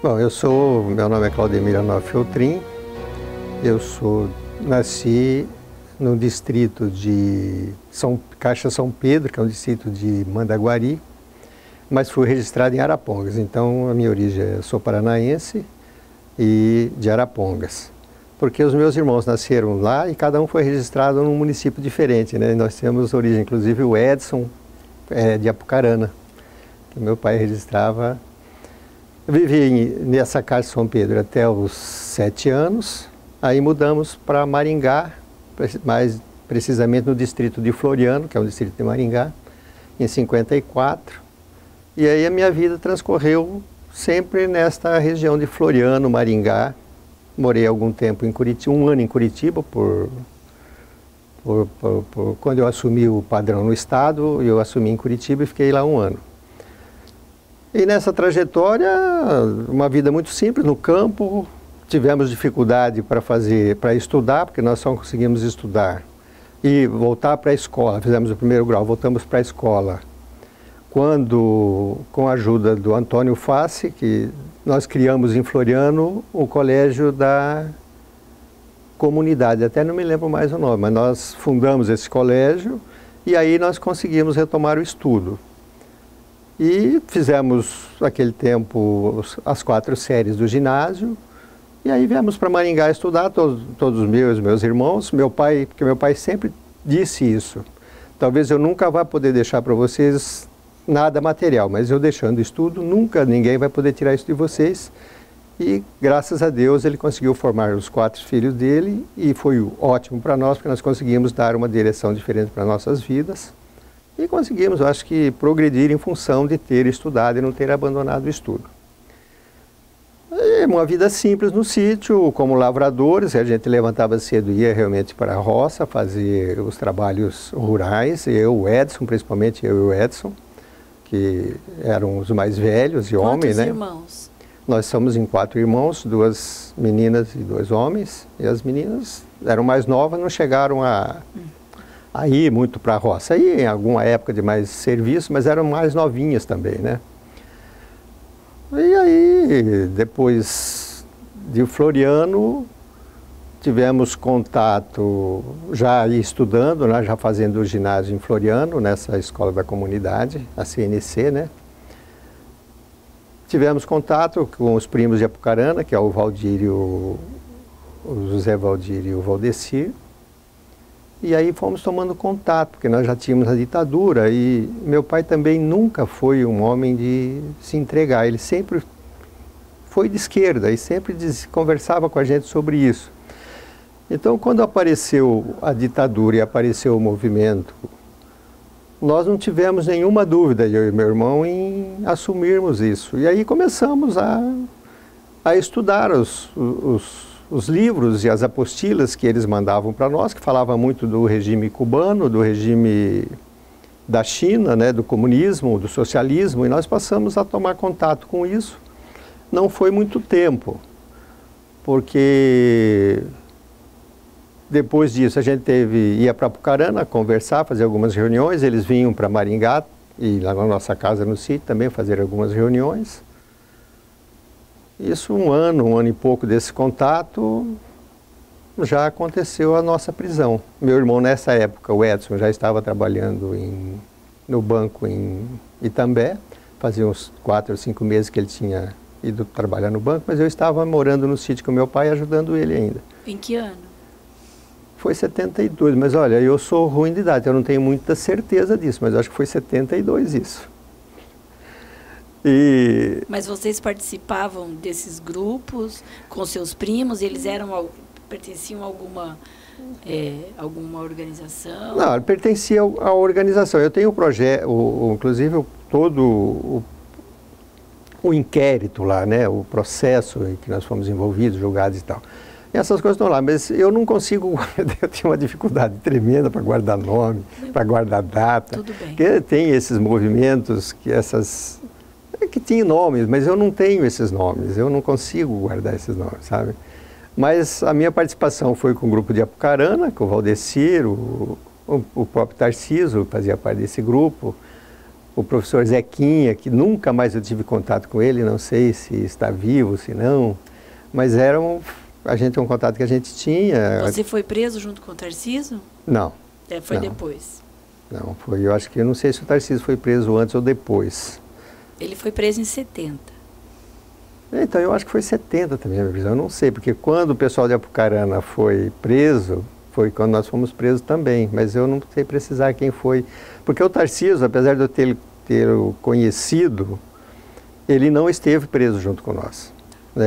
Bom, meu nome é Claudemir Anof Feltrin, nasci no distrito de Caixa São Pedro, que é um distrito de Mandaguari, mas fui registrado em Arapongas. Então, a minha origem sou paranaense e de Arapongas. Porque os meus irmãos nasceram lá e cada um foi registrado num município diferente, né? Nós temos origem, inclusive o Edson de Apucarana, que meu pai registrava. Eu vivi nessa Caixa São Pedro até os 7 anos, aí mudamos para Maringá, mais precisamente no distrito de Floriano, que é o distrito de Maringá, em 54. E aí a minha vida transcorreu sempre nesta região de Floriano, Maringá. Morei algum tempo em Curitiba, 1 ano em Curitiba, quando eu assumi o padrão no estado, eu assumi em Curitiba e fiquei lá 1 ano. E nessa trajetória, uma vida muito simples, no campo, tivemos dificuldade para estudar, porque nós só conseguimos estudar e voltar para a escola. Fizemos o 1º grau, voltamos para a escola. Quando, com a ajuda do Antônio Fassi, que nós criamos em Floriano o colégio da comunidade, até não me lembro mais o nome, mas nós fundamos esse colégio e aí nós conseguimos retomar o estudo. E fizemos, naquele tempo, as 4 séries do ginásio, e aí viemos para Maringá estudar, todos os meus irmãos, porque meu pai sempre disse isso. Talvez eu nunca vá poder deixar para vocês nada material, mas eu deixando estudo, nunca ninguém vai poder tirar isso de vocês. E graças a Deus ele conseguiu formar os 4 filhos dele e foi ótimo para nós, porque nós conseguimos dar uma direção diferente para nossas vidas. E conseguimos, eu acho que, progredir em função de ter estudado e não ter abandonado o estudo. E uma vida simples no sítio, como lavradores, a gente levantava cedo e ia realmente para a roça fazer os trabalhos rurais, o Edson, principalmente eu e o Edson, que eram os mais velhos e homens, né? Quantos irmãos? Nós somos em 4 irmãos, 2 meninas e 2 homens, e as meninas eram mais novas, não chegaram a ir muito para a roça. Aí em alguma época de mais serviço, mas eram mais novinhas também, né? E aí, depois de Floriano, tivemos contato, já estudando, né, já fazendo o ginásio em Floriano, nessa escola da comunidade, a CNC, né? Tivemos contato com os primos de Apucarana, que é o José Valdir e o Valdecir. E aí fomos tomando contato, porque nós já tínhamos a ditadura e meu pai também nunca foi um homem de se entregar. Ele sempre foi de esquerda e sempre conversava com a gente sobre isso. Então, quando apareceu a ditadura e apareceu o movimento, nós não tivemos nenhuma dúvida, eu e meu irmão, em assumirmos isso. E aí começamos a estudar os livros e as apostilas que eles mandavam para nós, que falavam muito do regime cubano, do regime da China, né, do comunismo, do socialismo, e nós passamos a tomar contato com isso. Não foi muito tempo, porque depois disso a gente ia para Apucarana conversar, fazer algumas reuniões, eles vinham para Maringá e lá na nossa casa no sítio também fazer algumas reuniões. Isso 1 ano e pouco desse contato, já aconteceu a nossa prisão. Meu irmão nessa época, o Edson, já estava trabalhando no banco em Itambé, fazia uns 4 ou 5 meses que ele tinha ido trabalhar no banco, mas eu estava morando no sítio com meu pai, ajudando ele ainda. Em que ano? Foi 72, mas olha, eu sou ruim de idade, eu não tenho muita certeza disso, mas acho que foi 72 isso. Mas vocês participavam desses grupos com seus primos? Eles pertenciam a alguma organização? Não, pertencia à organização. Eu tenho o projeto, inclusive todo o inquérito lá, né, o processo em que nós fomos envolvidos, julgados e tal. E essas coisas estão lá, mas eu não consigo, eu tenho uma dificuldade tremenda para guardar nome, para guardar data. Tudo bem. Porque tem esses movimentos, que tinham nomes, mas eu não tenho esses nomes, eu não consigo guardar esses nomes, sabe? Mas a minha participação foi com o grupo de Apucarana, com o Valdecir, o próprio Tarcísio fazia parte desse grupo, o professor Zequinha, que nunca mais eu tive contato com ele, não sei se está vivo, se não, mas a gente é um contato que a gente tinha. Você foi preso junto com o Tarcísio? Não. Foi não. Depois? Não, foi, eu acho que, eu não sei se o Tarcísio foi preso antes ou depois. Ele foi preso em 70. Então, eu acho que foi 70 também a minha visão, eu não sei, porque quando o pessoal de Apucarana foi preso, foi quando nós fomos presos também, mas eu não sei precisar quem foi. Porque o Tarcísio, apesar de eu ter o conhecido, ele não esteve preso junto com nós. Na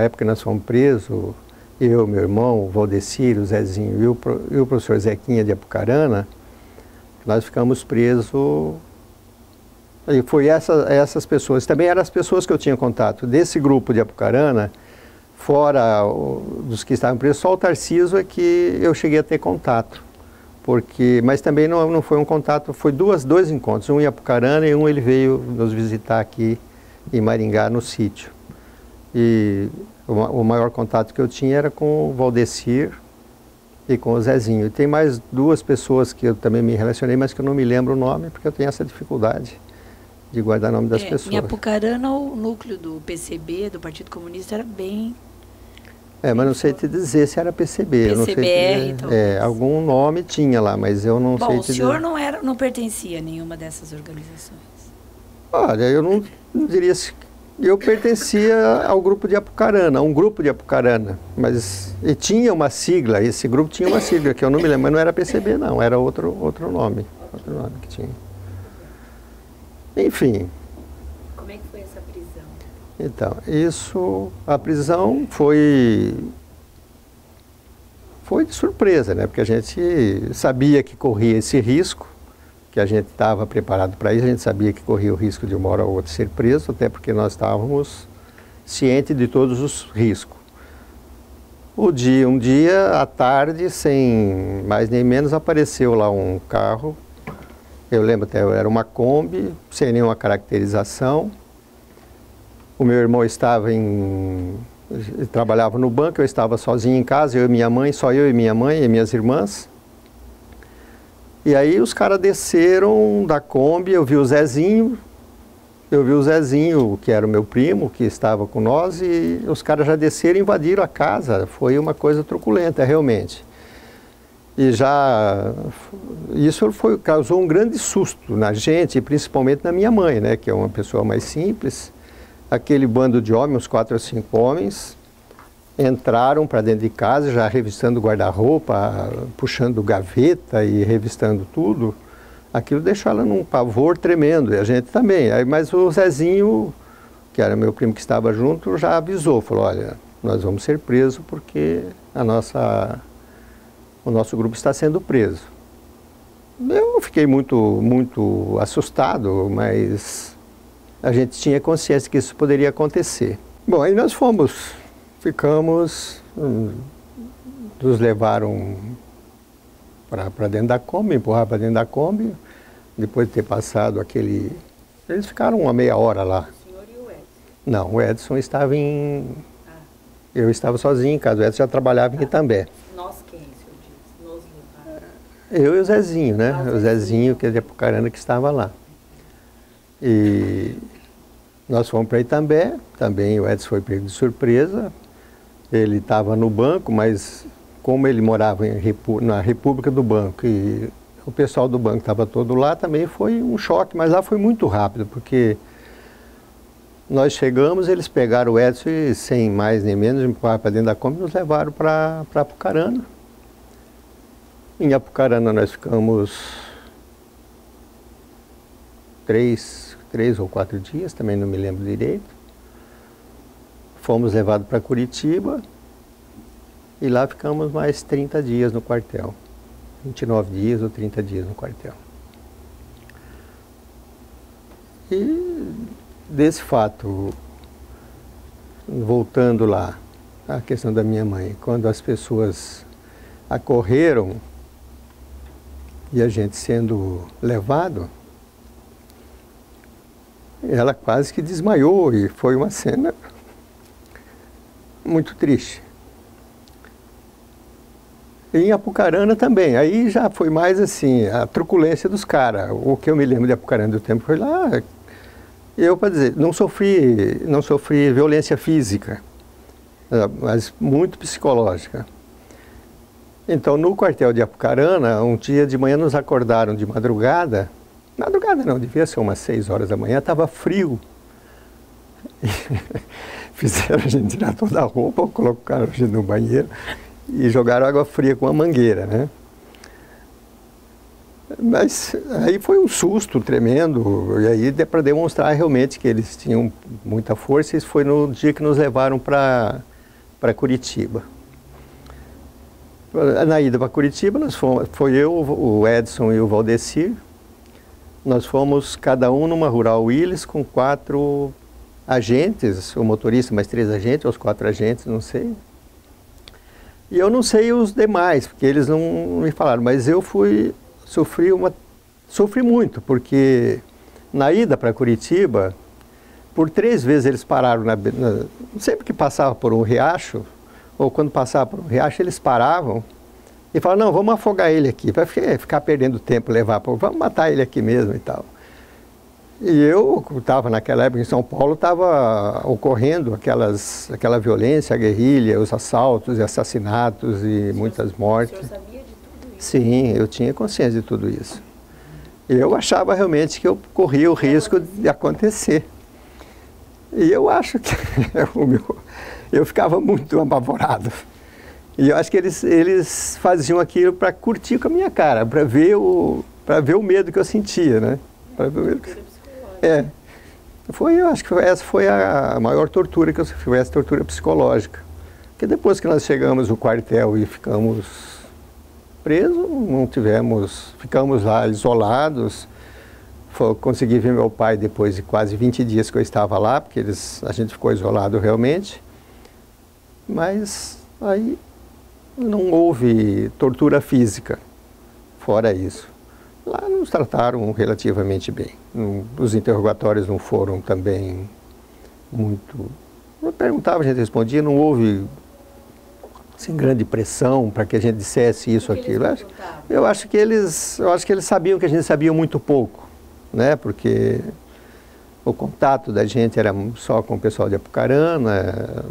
época que nós fomos presos, eu, meu irmão, o Valdecir, o Zezinho e o professor Zequinha de Apucarana, nós ficamos presos. E foi essas pessoas, também eram as pessoas que eu tinha contato. Desse grupo de Apucarana, fora dos que estavam presos, só o Tarcísio é que eu cheguei a ter contato. Mas também não foi um contato, foi dois encontros, um em Apucarana e um ele veio nos visitar aqui em Maringá, no sítio. E o maior contato que eu tinha era com o Valdecir e com o Zezinho. E tem mais duas pessoas que eu também me relacionei, mas que eu não me lembro o nome, porque eu tenho essa dificuldade de guardar o nome das pessoas. Em Apucarana, o núcleo do PCB, do Partido Comunista, era bem... mas não sei te dizer se era PCB. PCBR, eu não sei talvez. Algum nome tinha lá, mas eu não sei te dizer. Bom, o senhor não pertencia a nenhuma dessas organizações? Olha, eu não diria... Eu pertencia ao grupo de Apucarana, a um grupo de Apucarana, e tinha uma sigla, esse grupo tinha uma sigla, que eu não me lembro, mas não era PCB não, era outro nome que tinha. Enfim. Como é que foi essa prisão? Então, a prisão foi de surpresa, né? Porque a gente sabia que corria esse risco, que a gente estava preparado para isso, a gente sabia que corria o risco de uma hora ou outra ser preso, até porque nós estávamos cientes de todos os riscos. Um dia à tarde, sem mais nem menos, apareceu lá um carro. Eu lembro até, era uma Kombi, sem nenhuma caracterização. O meu irmão trabalhava no banco, eu estava sozinho em casa, eu e minha mãe, só eu e minha mãe e minhas irmãs. E aí os caras desceram da Kombi, eu vi o Zezinho, que era o meu primo, que estava com nós, e os caras já desceram e invadiram a casa. Foi uma coisa truculenta, realmente. E isso causou um grande susto na gente, e principalmente na minha mãe, né, que é uma pessoa mais simples. Aquele bando de homens, uns 4 ou 5 homens, entraram para dentro de casa, já revistando guarda-roupa, puxando gaveta e revistando tudo. Aquilo deixou ela num pavor tremendo, e a gente também. Mas o Zezinho, que era meu primo que estava junto, já avisou, falou, olha, nós vamos ser presos porque o nosso grupo está sendo preso. Eu fiquei muito assustado, mas a gente tinha consciência que isso poderia acontecer. Bom, aí nós nos levaram para dentro da Kombi, empurraram para dentro da Kombi, depois de ter passado eles ficaram uma meia hora lá. O senhor e o Edson? Não, o Edson estava eu estava sozinho em casa, o Edson já trabalhava em Itambé. Nós quem, o senhor disse? Nos levaram? Eu e o Zezinho, né? O Zezinho, que é de Apucarana, que estava lá. E nós fomos para Itambé, também o Edson foi pego de surpresa. Ele estava no banco, mas como ele morava na República do Banco e o pessoal do banco estava todo lá, também foi um choque, mas lá foi muito rápido, porque nós chegamos, eles pegaram o Edson e, sem mais nem menos, empurraram para dentro da Kombi e nos levaram para Apucarana. Em Apucarana nós ficamos 3 ou 4 dias, também não me lembro direito. Fomos levados para Curitiba e lá ficamos mais 30 dias no quartel. 29 dias ou 30 dias no quartel. E desse fato, voltando lá, a questão da minha mãe, quando as pessoas acorreram e a gente sendo levado, ela quase que desmaiou e foi uma cena muito triste. Em Apucarana também, aí já foi mais assim, a truculência dos caras. O que eu me lembro de Apucarana do tempo foi lá, eu, para dizer, não sofri violência física, mas muito psicológica. Então, no quartel de Apucarana, um dia de manhã nos acordaram de madrugada não, devia ser umas 6 horas da manhã, estava frio. Fizeram a gente tirar toda a roupa, colocaram a gente no banheiro e jogaram água fria com a mangueira, né? Mas aí foi um susto tremendo, e aí para demonstrar realmente que eles tinham muita força, isso foi no dia que nos levaram para Curitiba. Na ida para Curitiba, foi eu, o Edson e o Valdecir. Nós fomos cada um numa Rural Willys com 4 agentes, o motorista mais 3 agentes, ou os 4 agentes, não sei. E eu não sei os demais, porque eles não me falaram, mas eu sofri muito, porque na ida para Curitiba, por 3 vezes eles pararam, sempre que passava por um riacho, ou quando passava por um riacho, eles paravam e falavam, não, vamos afogar ele aqui, vai ficar perdendo tempo, vamos matar ele aqui mesmo e tal. E eu estava naquela época em São Paulo, estava ocorrendo aquela violência, a guerrilha, os assaltos e assassinatos e muitas mortes. O senhor sabia de tudo isso? Sim, eu tinha consciência de tudo isso. Eu achava realmente que eu corria o risco de acontecer. E eu acho que eu ficava muito apavorado. E eu acho que eles faziam aquilo para curtir com a minha cara, para ver o medo que eu sentia, né? Para ver o medo que... eu acho que essa foi a maior tortura que eu sofri, foi essa tortura psicológica. Porque depois que nós chegamos no quartel e ficamos presos, ficamos lá isolados. Consegui ver meu pai depois de quase 20 dias que eu estava lá, porque a gente ficou isolado realmente. Mas aí não houve tortura física, fora isso. Lá nos trataram relativamente bem. Os interrogatórios não foram também muito... Eu perguntava, a gente respondia, não houve assim, grande pressão para que a gente dissesse isso ou aquilo. Eu acho que eles sabiam que a gente sabia muito pouco, né? Porque o contato da gente era só com o pessoal de Apucarana,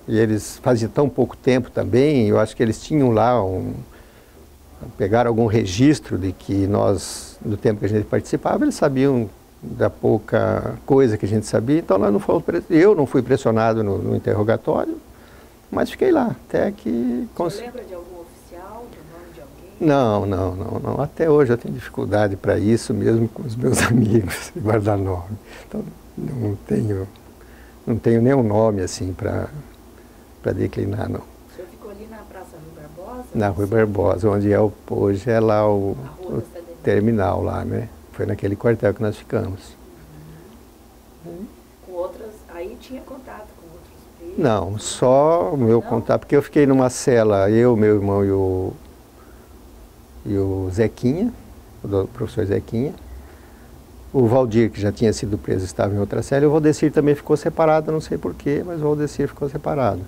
e eles faziam tão pouco tempo também, eu acho que eles tinham lá pegaram algum registro de que nós, do tempo que a gente participava, eles sabiam da pouca coisa que a gente sabia, então nós não fomos, eu não fui pressionado no interrogatório, mas fiquei lá, até que... Você lembra de algum oficial, do nome de alguém? Não. Até hoje eu tenho dificuldade para isso, mesmo com os meus amigos, guardar nome. Então, não tenho nenhum nome assim para declinar, não. O senhor ficou ali na Praça Rui Barbosa? Na Rui Barbosa, onde hoje é lá o terminal lá, né? Foi naquele quartel que nós ficamos. Com outras, aí tinha contato com outros presos? Não, só o meu contato, porque eu fiquei numa cela, eu, meu irmão e o Zequinha, o professor Zequinha. O Valdir, que já tinha sido preso, estava em outra cela, e o Valdecir também ficou separado, não sei porquê, mas o Valdecir ficou separado.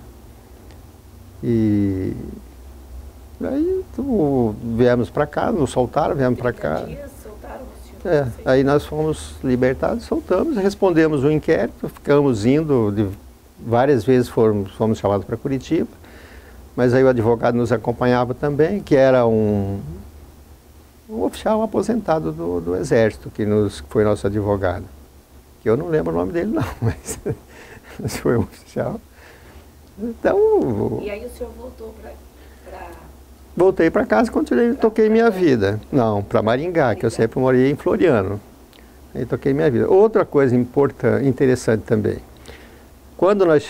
E aí viemos para cá, nos soltaram, viemos para cá. Soltaram o senhor? Aí nós fomos libertados, soltamos, respondemos o inquérito, ficamos indo, várias vezes fomos chamados para Curitiba, mas aí o advogado nos acompanhava também, que era um oficial aposentado do Exército, que foi nosso advogado. Que eu não lembro o nome dele não, mas foi um oficial. Então... E aí o senhor voltou para... Voltei para casa e toquei minha vida. Não, para Maringá, que eu sempre morei em Floriano. Aí toquei minha vida. Outra coisa interessante também. Quando nós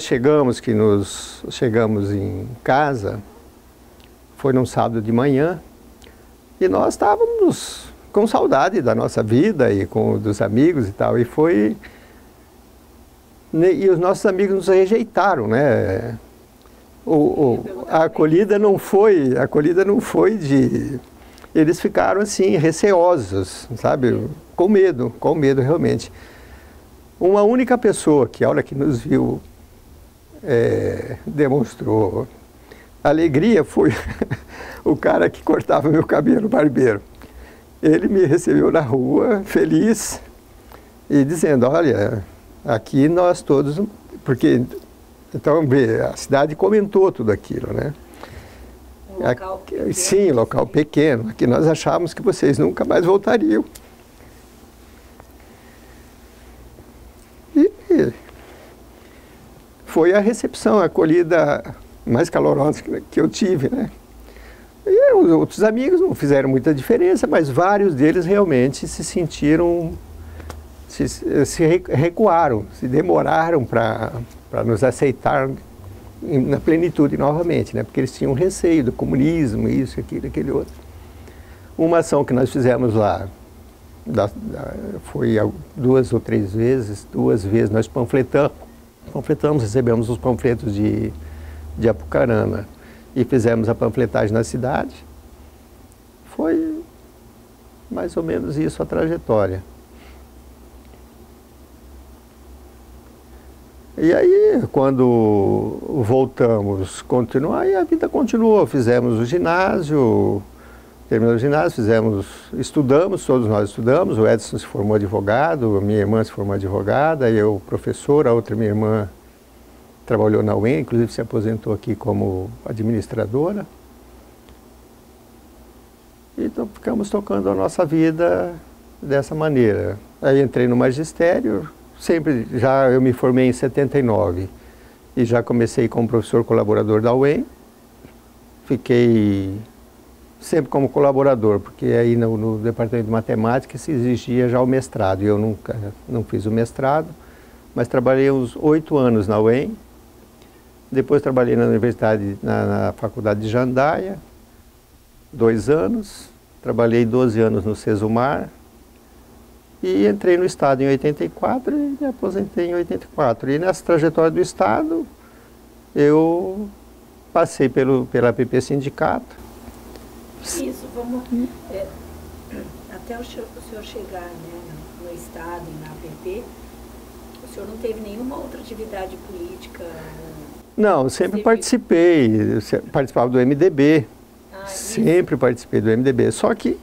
chegamos em casa, foi num sábado de manhã, e nós estávamos com saudade da nossa vida e dos amigos e tal. E os nossos amigos nos rejeitaram, né? A acolhida não foi de... Eles ficaram assim, receosos, sabe? Com medo realmente. Uma única pessoa que, a hora que nos viu, demonstrou alegria foi o cara que cortava meu cabelo, o barbeiro. Ele me recebeu na rua, feliz, e dizendo, olha, aqui nós todos... Porque, então, a cidade comentou tudo aquilo, né? Um local pequeno. Sim, local pequeno. Aqui nós achávamos que vocês nunca mais voltariam. E foi a recepção, a acolhida mais calorosa que eu tive, né? E os outros amigos não fizeram muita diferença, mas vários deles realmente se sentiram, se recuaram, se demoraram para nos aceitar na plenitude novamente, né? Porque eles tinham receio do comunismo, isso, aquilo, aquele outro. Uma ação que nós fizemos lá, foi 2 ou 3 vezes, 2 vezes nós panfletamos, recebemos os panfletos de Apucarana e fizemos a panfletagem na cidade. Foi mais ou menos isso a trajetória. E aí, quando voltamos continuar, aí a vida continuou. Fizemos o ginásio, terminamos o ginásio, estudamos, todos nós estudamos. O Edson se formou advogado, a minha irmã se formou advogada, eu professora, a outra minha irmã trabalhou na UEM, inclusive se aposentou aqui como administradora. Então ficamos tocando a nossa vida dessa maneira. Aí entrei no magistério, eu me formei em 79 e já comecei como professor colaborador da UEM. Fiquei sempre como colaborador, porque aí no departamento de matemática se exigia já o mestrado, e eu não fiz o mestrado, mas trabalhei uns 8 anos na UEM. Depois trabalhei na universidade, na faculdade de Jandaia, 2 anos, trabalhei 12 anos no Sesumar, e entrei no Estado em 84 e me aposentei em 84. E nessa trajetória do Estado, eu passei pela APP Sindicato. Isso, vamos... até o senhor chegar, né, no Estado e na APP, o senhor não teve nenhuma outra atividade política? Não, eu sempre participei, participava do MDB, sempre participei do MDB, só que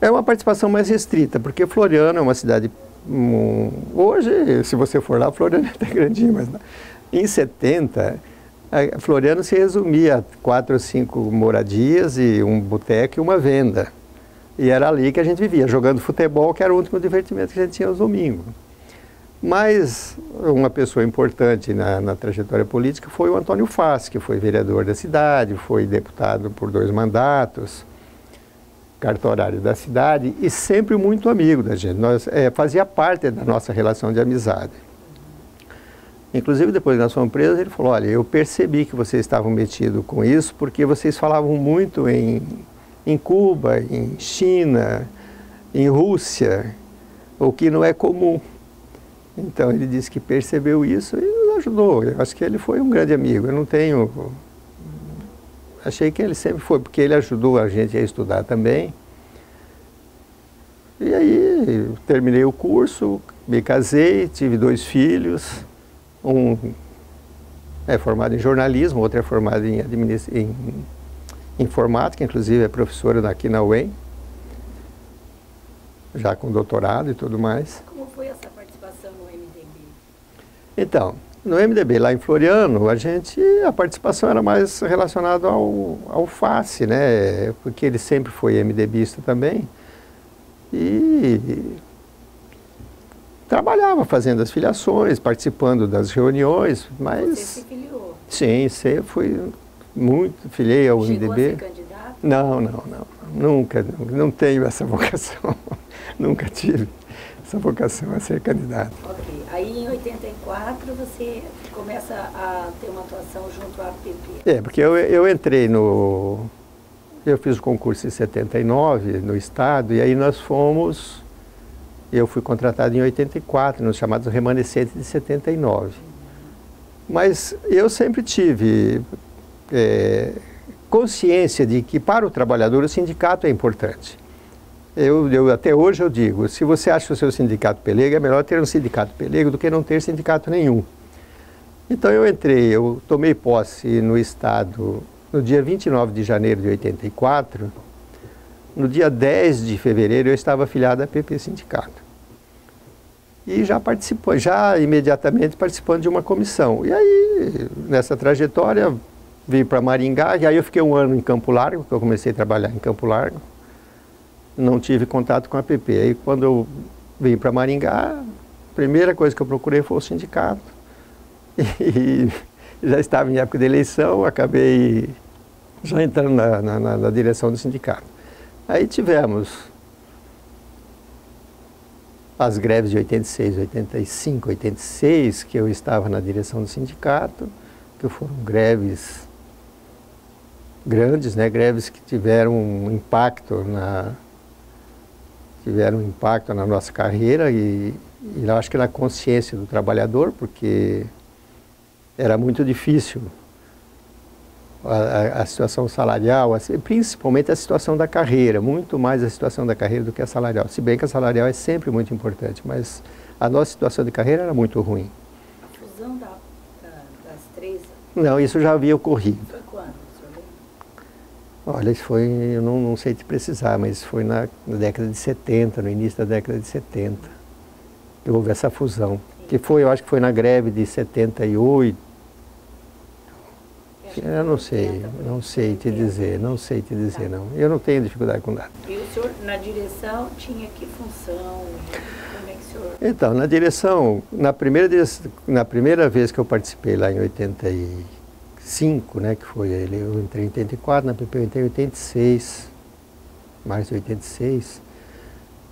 é uma participação mais restrita, porque Floriano é uma cidade, hoje, se você for lá, Floriano é até grandinho, mas em 70, Floriano se resumia a 4 ou 5 moradias e um boteco e uma venda. E era ali que a gente vivia, jogando futebol, que era o último divertimento que a gente tinha aos domingos. Mas uma pessoa importante na trajetória política foi o Antônio Faz, que foi vereador da cidade, foi deputado por 2 mandatos, cartorário da cidade e sempre muito amigo da gente. Fazia parte da nossa relação de amizade. Inclusive, depois da sua empresa, ele falou, olha, eu percebi que vocês estavam metidos com isso porque vocês falavam muito em Cuba, em China, em Rússia, o que não é comum. Então, ele disse que percebeu isso e nos ajudou. Eu acho que ele foi um grande amigo. Eu não tenho... Achei que ele sempre foi, porque ele ajudou a gente a estudar também. E aí, terminei o curso, me casei, tive 2 filhos. Um é formado em jornalismo, outro é formado em informática, inclusive é professora aqui na UEM, já com doutorado e tudo mais. Como foi essa participação no MDB? Então, no MDB, lá em Floriano, a participação era mais relacionada ao FACE, né? Porque ele sempre foi MDBista também. E trabalhava fazendo as filiações, participando das reuniões, mas... Você se filiou? Sim, sempre fui muito, filiei ao MDB. Chegou a ser candidato? Não, nunca, não tenho essa vocação, nunca tive essa vocação a ser candidato. Ok, aí em 84 você começa a ter uma atuação junto à APP. Porque eu entrei eu fiz o concurso em 79 no Estado, e aí eu fui contratado em 84, nos chamados remanescentes de 79. Mas eu sempre tive consciência de que para o trabalhador o sindicato é importante. Até hoje eu digo, se você acha o seu sindicato pelego, é melhor ter um sindicato pelego do que não ter sindicato nenhum. Então eu tomei posse no Estado no dia 29 de janeiro de 84, no dia 10 de fevereiro eu estava afiliado à PP Sindicato. E já imediatamente participando de uma comissão. E aí, nessa trajetória, vim para Maringá, e aí eu fiquei um ano em Campo Largo, que eu comecei a trabalhar em Campo Largo. Não tive contato com a PP. Aí quando eu vim para Maringá, a primeira coisa que eu procurei foi o sindicato. E já estava em época de eleição, acabei já entrando na direção do sindicato. Aí tivemos as greves de 86, 85, 86, que eu estava na direção do sindicato, que foram greves grandes, né? Greves que tiveram um impacto na nossa carreira e eu acho que na consciência do trabalhador, porque era muito difícil a situação salarial, principalmente a situação da carreira, muito mais a situação da carreira do que a salarial. Se bem que a salarial é sempre muito importante, mas a nossa situação de carreira era muito ruim. A fusão das três? Não, isso já havia ocorrido. Foi quando, o senhor lembra? Olha, isso foi, eu não sei te precisar, mas foi na década de 70, no início da década de 70, que houve essa fusão. Que foi, eu acho que foi na greve de 78, eu não sei te dizer, não. Eu não tenho dificuldade com nada. E o senhor, na direção, tinha que função? Como é que o senhor... Então, na direção, na primeira vez que eu participei lá em 85, né, que foi ele, eu entrei em 84, na PP eu entrei em 86, março de 86.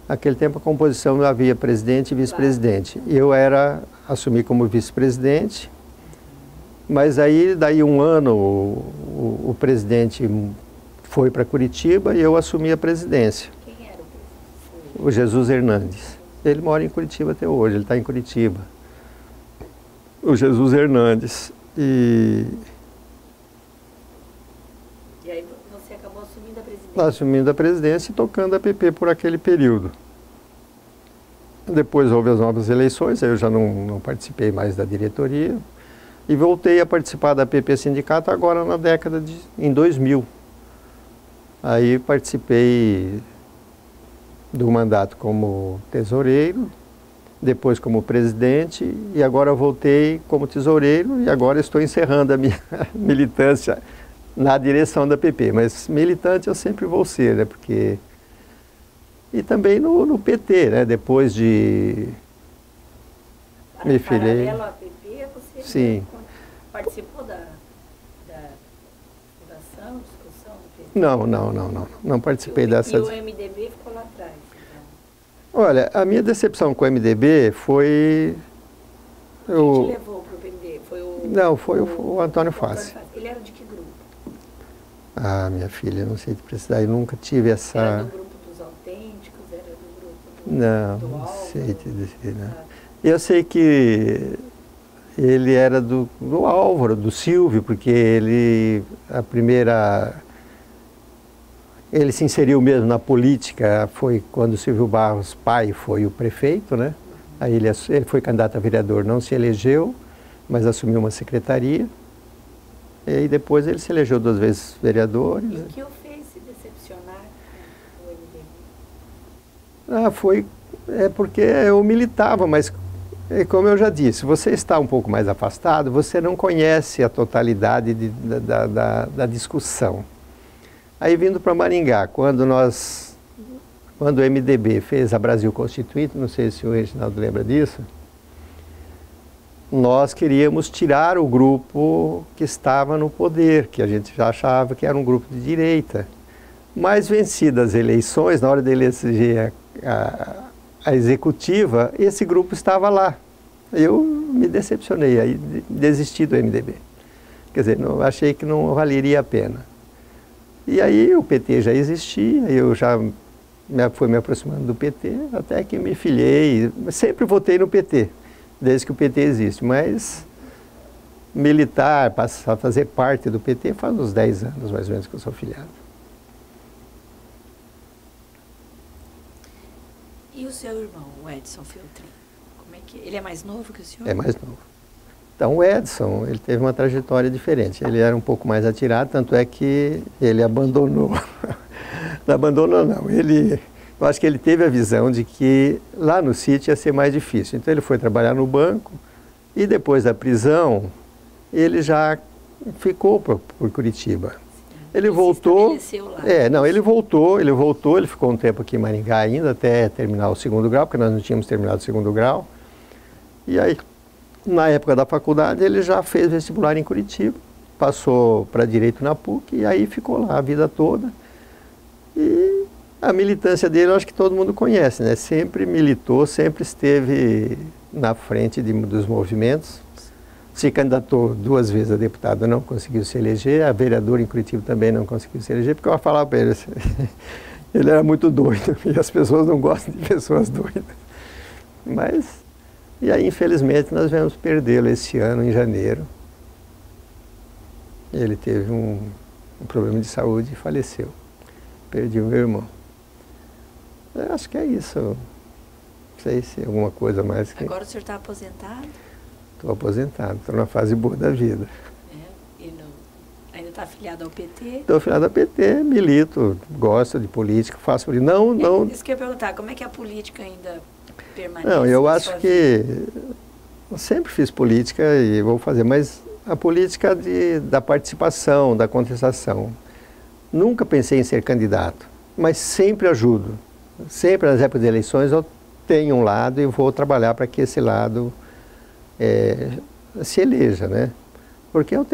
Naquele tempo a composição não havia presidente e vice-presidente. Eu assumi como vice-presidente. Mas aí, daí um ano, o presidente foi para Curitiba e eu assumi a presidência. Quem era o presidente? O Jesus Hernandes. Ele mora em Curitiba até hoje, ele está em Curitiba. O Jesus Hernandes. E aí você acabou assumindo a presidência? Assumindo a presidência e tocando a PP por aquele período. Depois houve as novas eleições, aí eu já não participei mais da diretoria. E voltei a participar da PP Sindicato agora em 2000. Aí participei do mandato como tesoureiro, depois como presidente e agora voltei como tesoureiro e agora estou encerrando a minha militância na direção da PP. Mas militante eu sempre vou ser, né? Porque... E também no PT, né? Depois de... me filiei. Paralelo à PP, você Sim. participou da fundação, discussão do PT? Não participei dessa... E o MDB ficou lá atrás? Então. Olha, a minha decepção com o MDB foi... Quem te levou para o MDB? Foi o Antônio Fassi. Ele era de que grupo? Ah, minha filha, não sei te precisar, eu nunca tive essa... Era do grupo dos autênticos? Era do grupo Não sei te dizer, né? Eu sei que ele era do Álvaro, do Silvio, porque ele se inseriu mesmo na política, foi quando o Silvio Barros pai foi o prefeito, né? Aí ele foi candidato a vereador, não se elegeu, mas assumiu uma secretaria. E depois ele se elegeu 2 vezes vereador. E o que o fez se decepcionar com o MDB? Porque eu militava, mas como eu já disse, você está um pouco mais afastado, você não conhece a totalidade da discussão. Aí vindo para Maringá, quando o MDB fez a Brasil Constituinte, não sei se o Reginaldo lembra disso, nós queríamos tirar o grupo que estava no poder, que a gente já achava que era um grupo de direita. Mas vencidas as eleições, na hora de eleger a executiva, esse grupo estava lá. Eu me decepcionei, aí desisti do MDB. Quer dizer, achei que não valeria a pena. E aí o PT já existia, eu já fui me aproximando do PT, até que me filiei. Sempre votei no PT, desde que o PT existe, mas militar, passar a fazer parte do PT faz uns 10 anos, mais ou menos, que eu sou filiado. E o seu irmão, o Edson Feltrin? Como é que ele é mais novo que o senhor? É mais novo. Então, o Edson, ele teve uma trajetória diferente. Ele era um pouco mais atirado, tanto é que ele abandonou. Não abandonou, não. Eu acho que ele teve a visão de que lá no sítio ia ser mais difícil. Então, ele foi trabalhar no banco e depois da prisão, ele já ficou por Curitiba. Ele voltou. Ele ficou um tempo aqui em Maringá ainda, até terminar o segundo grau, porque nós não tínhamos terminado o segundo grau. E aí, na época da faculdade, ele já fez vestibular em Curitiba, passou para Direito na PUC e aí ficou lá a vida toda. E a militância dele, eu acho que todo mundo conhece, né? Sempre militou, sempre esteve na frente dos movimentos. Se candidatou 2 vezes a deputado, não conseguiu se eleger. A vereadora em Curitiba também não conseguiu se eleger, porque eu falava para ele, ele era muito doido e as pessoas não gostam de pessoas doidas. Mas, e aí infelizmente nós viemos perdê-lo esse ano, em janeiro. Ele teve um problema de saúde e faleceu. Perdi o meu irmão. Eu acho que é isso. Não sei se alguma coisa mais que... Agora o senhor está aposentado? Estou aposentado, estou numa fase boa da vida. Ainda está afiliado ao PT? Estou afiliado ao PT, milito, gosto de política, faço política. Não. Isso que eu ia perguntar, como é que a política ainda permanece? Não, eu acho que eu sempre fiz política e vou fazer, mas a política da participação, da contestação. Nunca pensei em ser candidato, mas sempre ajudo. Sempre nas épocas de eleições eu tenho um lado e vou trabalhar para que esse lado se eleja, né? Porque eu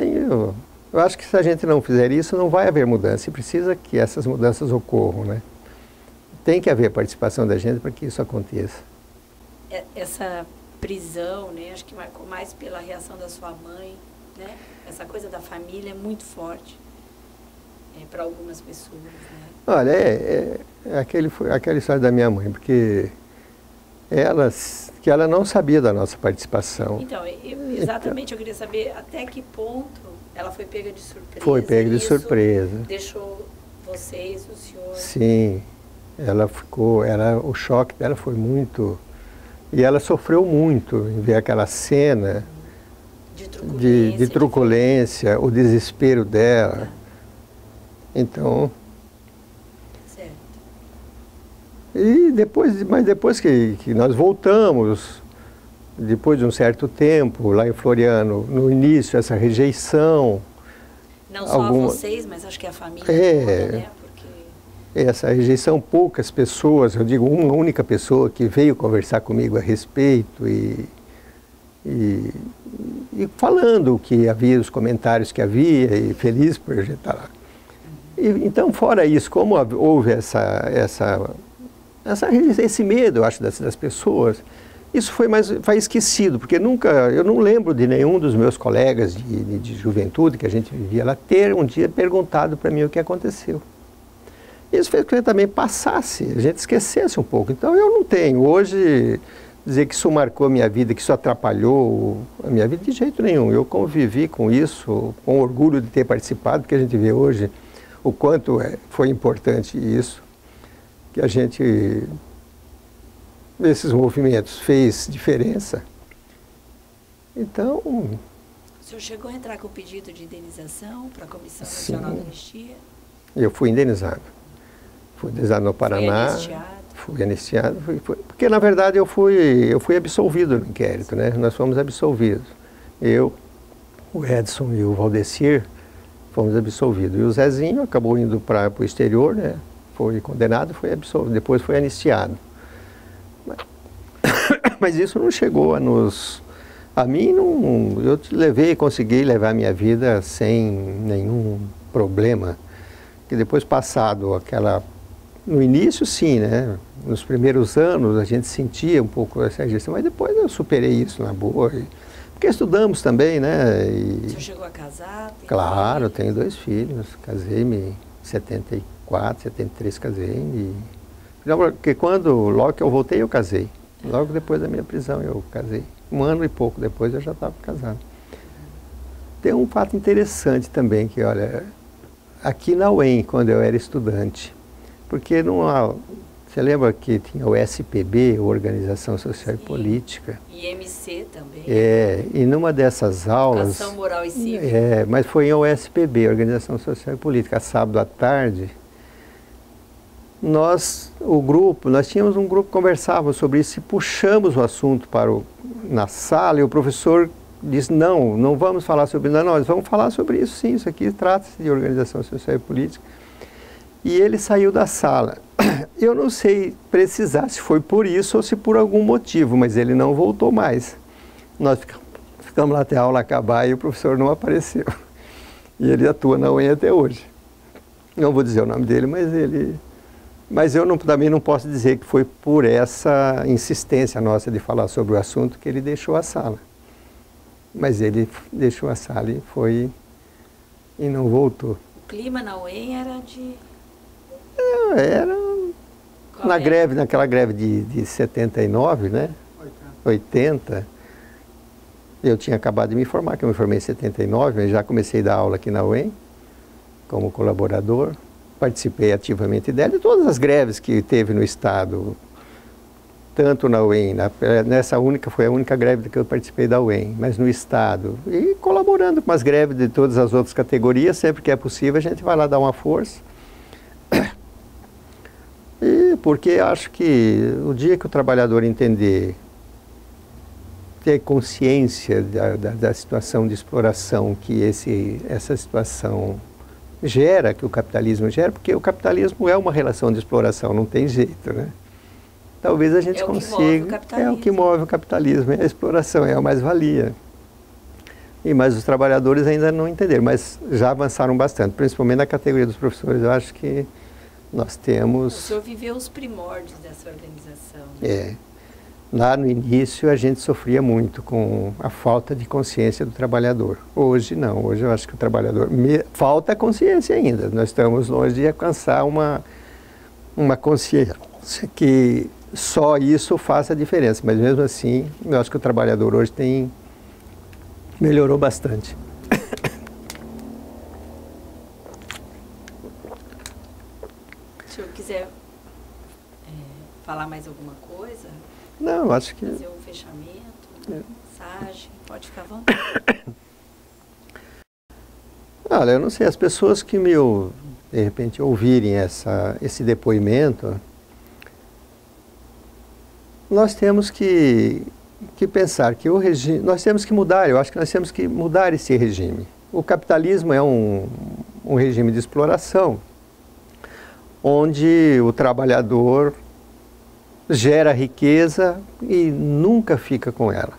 acho que se a gente não fizer isso, não vai haver mudança, e precisa que essas mudanças ocorram, né? Tem que haver participação da gente para que isso aconteça. Essa prisão, né? Acho que marcou mais pela reação da sua mãe, né? Essa coisa da família é muito forte para algumas pessoas, né? Olha, aquela história da minha mãe, porque ela não sabia da nossa participação. Então, exatamente, eu queria saber até que ponto ela foi pega de surpresa. Foi pega de surpresa. Deixou vocês, o senhor... Sim, o choque dela foi muito... E ela sofreu muito em ver aquela cena de truculência, o desespero dela. Então... Certo. Mas depois que nós voltamos, depois de um certo tempo, lá em Floriano, no início, essa rejeição... Não só a vocês, mas acho que a família toda, né? Porque... Essa rejeição, poucas pessoas, eu digo uma única pessoa que veio conversar comigo a respeito e falando que havia, os comentários que havia, e feliz por eu estar lá. Então, fora isso, como houve esse medo, eu acho, das pessoas, isso foi esquecido, porque eu não lembro de nenhum dos meus colegas de juventude, que a gente vivia lá, ter um dia perguntado para mim o que aconteceu. Isso fez com que eu também passasse, a gente esquecesse um pouco. Então, eu não tenho hoje dizer que isso marcou a minha vida, que isso atrapalhou a minha vida, de jeito nenhum. Eu convivi com isso, com orgulho de ter participado, porque a gente vê hoje o quanto foi importante isso, que a gente, esses movimentos, fez diferença. Então... O senhor chegou a entrar com o pedido de indenização para a Comissão Nacional da Anistia? Eu fui indenizado. Fui indenizado no Paraná. Fui anistiado. Porque, na verdade, eu fui absolvido no inquérito, né? Nós fomos absolvidos. Eu, o Edson e o Valdecir fomos absolvidos. E o Zezinho acabou indo para o exterior, né? Foi condenado, foi absolvido, depois foi anistiado. Mas isso não chegou a mim, eu consegui levar a minha vida sem nenhum problema. Que depois, passado no início, sim, né? Nos primeiros anos a gente sentia um pouco essa rejeição, mas depois eu superei isso na boa. Porque estudamos também, né? O senhor chegou a casar? Claro, eu tenho 2 filhos. Casei-me em 74, 73, casei-me. Porque logo que eu voltei, eu casei. Logo depois da minha prisão, eu casei. 1 ano e pouco depois, eu já estava casado. Tem um fato interessante também, que olha, aqui na UEM, quando eu era estudante, porque Você lembra que tinha o SPB, Organização Social e Política? E MC também. E numa dessas aulas... Educação Moral e Cívica. Mas foi em OSPB, Organização Social e Política, sábado à tarde. Nós tínhamos um grupo que conversava sobre isso e puxamos o assunto na sala e o professor disse, não vamos falar sobre isso, nós vamos falar sobre isso sim, isso aqui trata-se de Organização Social e Política. E ele saiu da sala. Eu não sei precisar se foi por isso ou se por algum motivo, mas ele não voltou mais. Nós ficamos lá até a aula acabar e o professor não apareceu. E ele atua na UEM até hoje. Não vou dizer o nome dele, mas eu também não posso dizer que foi por essa insistência nossa de falar sobre o assunto que ele deixou a sala. Mas ele deixou a sala e foi e não voltou. O clima na UEM era de... Era naquela greve de 79, né? 80. Eu tinha acabado de me formar, que eu me formei em 79, mas já comecei a dar aula aqui na UEM, como colaborador. Participei ativamente dela e todas as greves que teve no Estado, tanto na UEM, foi a única greve que eu participei da UEM, mas no Estado, e colaborando com as greves de todas as outras categorias, sempre que é possível a gente vai lá dar uma força. E porque acho que o dia que o trabalhador ter consciência da situação de exploração que essa situação gera, que o capitalismo gera, porque o capitalismo é uma relação de exploração, não tem jeito, né? Talvez a gente consiga... É o que move o capitalismo, é a exploração, é a mais-valia. Mas os trabalhadores ainda não entenderam, mas já avançaram bastante, principalmente na categoria dos professores. Eu acho que nós temos... O senhor viveu os primórdios dessa organização. Né? Lá no início a gente sofria muito com a falta de consciência do trabalhador. Hoje não, hoje eu acho que o trabalhador... Falta consciência ainda, nós estamos longe de alcançar uma consciência que só isso faça a diferença, mas mesmo assim eu acho que o trabalhador hoje melhorou bastante. Se o senhor quiser falar mais alguma coisa? Não, acho que... Fazer um fechamento, mensagem, pode ficar à vontade. Olha, eu não sei, as pessoas que de repente ouvirem esse depoimento, nós temos que pensar que o regime, nós temos que mudar, eu acho que nós temos que mudar esse regime. O capitalismo é um regime de exploração, onde o trabalhador gera riqueza e nunca fica com ela.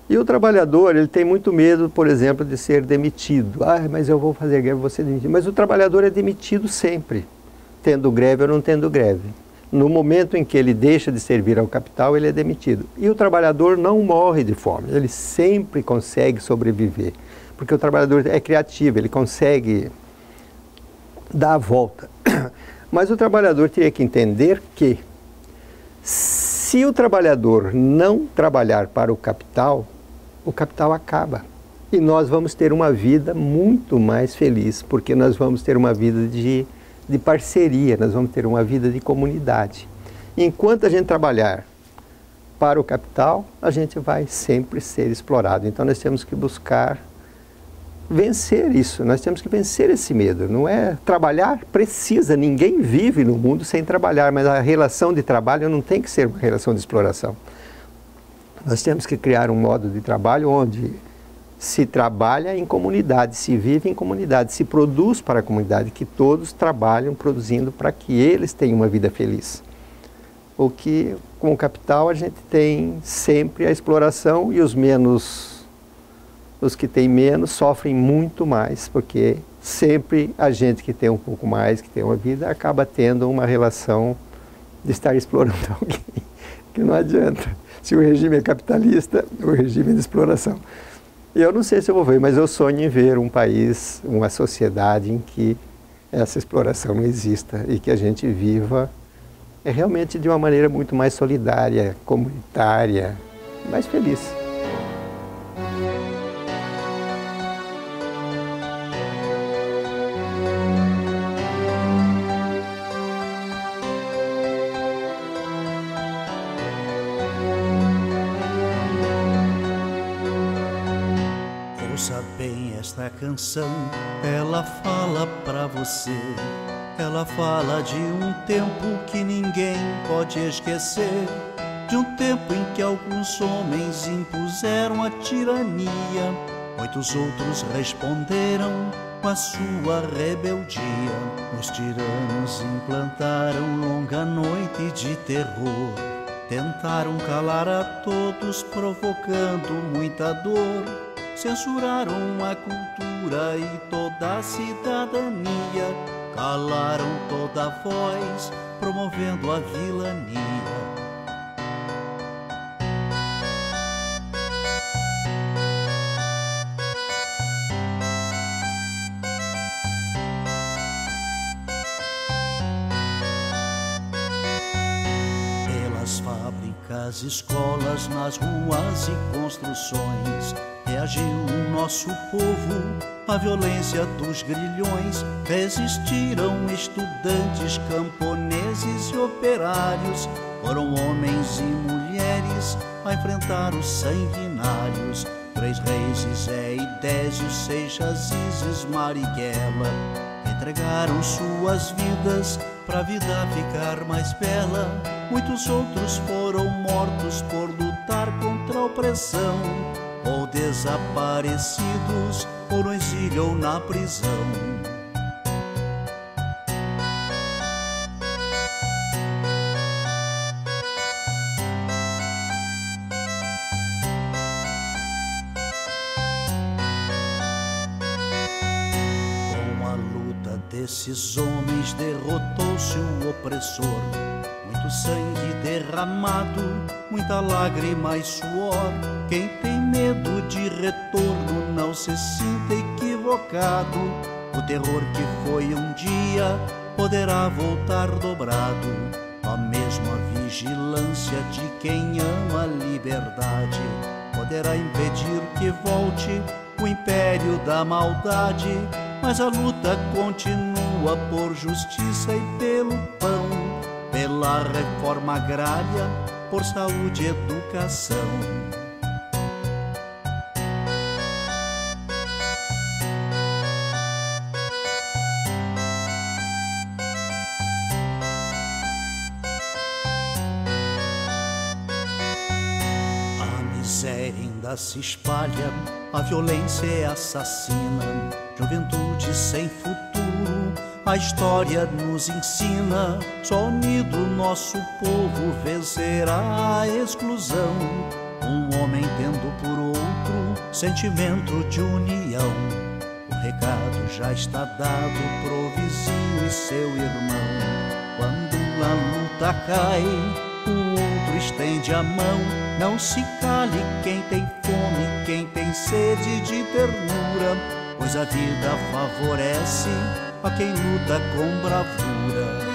E o trabalhador, ele tem muito medo, por exemplo, de ser demitido. Mas eu vou fazer greve, vou ser demitido. Mas o trabalhador é demitido sempre, tendo greve ou não tendo greve. No momento em que ele deixa de servir ao capital, ele é demitido. E o trabalhador não morre de fome, ele sempre consegue sobreviver. Porque o trabalhador é criativo, ele consegue dar a volta. Mas o trabalhador teria que entender que, se o trabalhador não trabalhar para o capital acaba. E nós vamos ter uma vida muito mais feliz, porque nós vamos ter uma vida de parceria, nós vamos ter uma vida de comunidade. Enquanto a gente trabalhar para o capital, a gente vai sempre ser explorado. Então nós temos que buscar vencer isso, nós temos que vencer esse medo. Não é trabalhar, precisa, ninguém vive no mundo sem trabalhar, mas a relação de trabalho não tem que ser uma relação de exploração. Nós temos que criar um modo de trabalho onde se trabalha em comunidade, se vive em comunidade, se produz para a comunidade, que todos trabalham produzindo para que eles tenham uma vida feliz. O que, com o capital, a gente tem sempre a exploração e os que têm menos sofrem muito mais, porque sempre a gente que tem um pouco mais, que tem uma vida, acaba tendo uma relação de estar explorando alguém, que não adianta. Se o regime é capitalista, o regime é de exploração. E eu não sei se eu vou ver, mas eu sonho em ver um país, uma sociedade em que essa exploração não exista e que a gente viva realmente de uma maneira muito mais solidária, comunitária, mais feliz. canção, ela fala pra você. Ela fala de um tempo que ninguém pode esquecer, de um tempo em que alguns homens impuseram a tirania, muitos outros responderam com a sua rebeldia. Os tiranos implantaram longa noite de terror, tentaram calar a todos, provocando muita dor. Censuraram a cultura e toda a cidadania, calaram toda a voz, promovendo a vilania. Pelas fábricas, escolas, nas ruas e construções, reagiu o nosso povo à violência dos grilhões. Resistiram estudantes, camponeses e operários, foram homens e mulheres a enfrentar os sanguinários. 3 reis, Zé e Désio, Seixas, Isis, Marighella, entregaram suas vidas pra vida ficar mais bela. Muitos outros foram mortos por lutar contra a opressão, ou desaparecidos, ou no exílio ou na prisão. Com a luta desses homens derrotou-se o opressor. Muito sangue derramado, muita lágrima e suor. Quem tem medo de retorno não se sinta equivocado. O terror que foi um dia poderá voltar dobrado. A mesma vigilância de quem ama a liberdade poderá impedir que volte o império da maldade. Mas a luta continua por justiça e pelo pão, pela reforma agrária, por saúde e educação. A miséria ainda se espalha, a violência é assassina, juventude sem futuro, a história nos ensina. Só unido nosso povo vencerá a exclusão, um homem tendo por outro sentimento de união. O recado já está dado pro vizinho e seu irmão. Quando a luta cai, o outro estende a mão. Não se cale quem tem fome, quem tem sede de ternura, pois a vida favorece a quem luta com bravura.